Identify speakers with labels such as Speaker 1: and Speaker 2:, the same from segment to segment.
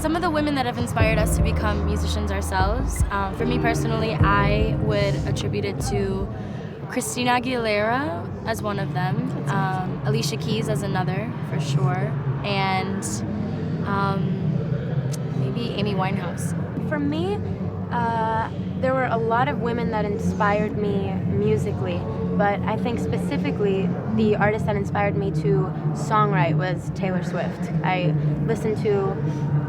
Speaker 1: some of the women that have inspired us to become musicians ourselves, for me personally, I would attribute it to Christina Aguilera as one of them, Alicia Keys as another, for sure, and maybe Amy Winehouse.
Speaker 2: For me, there were a lot of women that inspired me musically, but I think specifically the artist that inspired me to songwrite was Taylor Swift. I listened to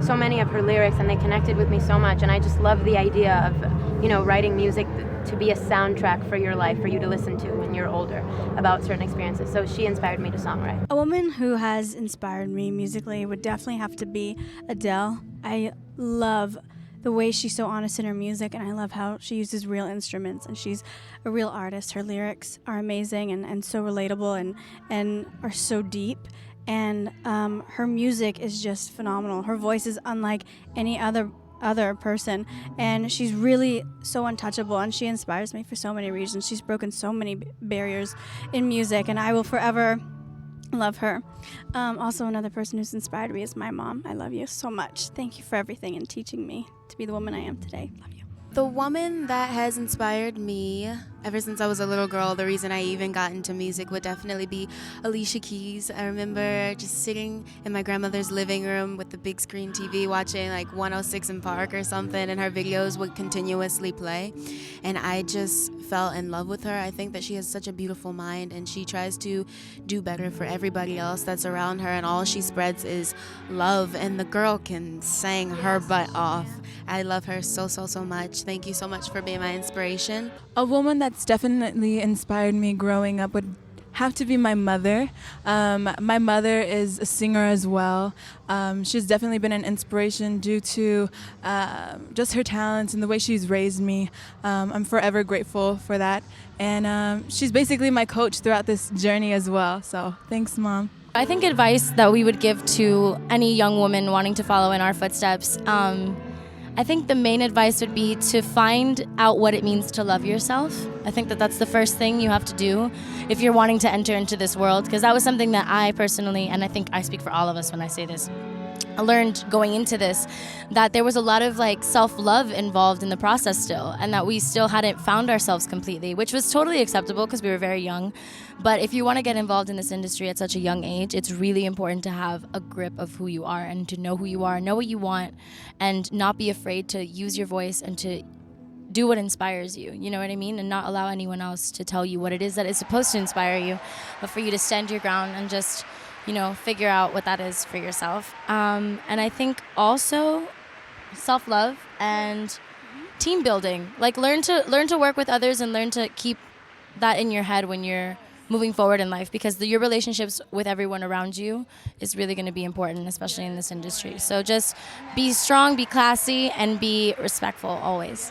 Speaker 2: so many of her lyrics and they connected with me so much, and I just love the idea of, writing music to be a soundtrack for your life, for you to listen to when you're older about certain experiences. So she inspired me to songwrite.
Speaker 3: A woman who has inspired me musically would definitely have to be Adele. I love the way she's so honest in her music, and I love how she uses real instruments, and she's a real artist. Her lyrics are amazing and so relatable and are so deep, and her music is just phenomenal. Her voice is unlike any other person, and she's really so untouchable, and she inspires me for so many reasons. She's broken so many barriers in music, and I will forever love her. Also, another person who's inspired me is my mom. I love you so much. Thank you for everything and teaching me to be the woman I am today. Love you.
Speaker 4: The woman that has inspired me ever since I was a little girl, the reason I even got into music, would definitely be Alicia Keys. I remember just sitting in my grandmother's living room with the big screen TV watching like 106 in Park or something, and her videos would continuously play. And I just fell in love with her. I think that she has such a beautiful mind, and she tries to do better for everybody else that's around her, and all she spreads is love, and the girl can sing her butt off. I love her so much. Thank you so much for being my inspiration.
Speaker 5: A woman that's definitely inspired me growing up would have to be my mother. My mother is a singer as well. She's definitely been an inspiration due to just her talents and the way she's raised me. I'm forever grateful for that. And she's basically my coach throughout this journey as well. So thanks, Mom.
Speaker 1: I think advice that we would give to any young woman wanting to follow in our footsteps, I think the main advice would be to find out what it means to love yourself. I think that that's the first thing you have to do if you're wanting to enter into this world, because that was something that I personally, and I think I speak for all of us when I say this, I learned going into this, that there was a lot of self-love involved in the process still, and that we still hadn't found ourselves completely, which was totally acceptable because we were very young. But if you want to get involved in this industry at such a young age, it's really important to have a grip of who you are and to know who you are, know what you want, and not be afraid to use your voice and to do what inspires you, you know what I mean? And not allow anyone else to tell you what it is that is supposed to inspire you, but for you to stand your ground and just figure out what that is for yourself. And I think also self-love and team building. Learn to work with others and learn to keep that in your head when you're moving forward in life, because your relationships with everyone around you is really going to be important, especially in this industry. So just be strong, be classy, and be respectful always.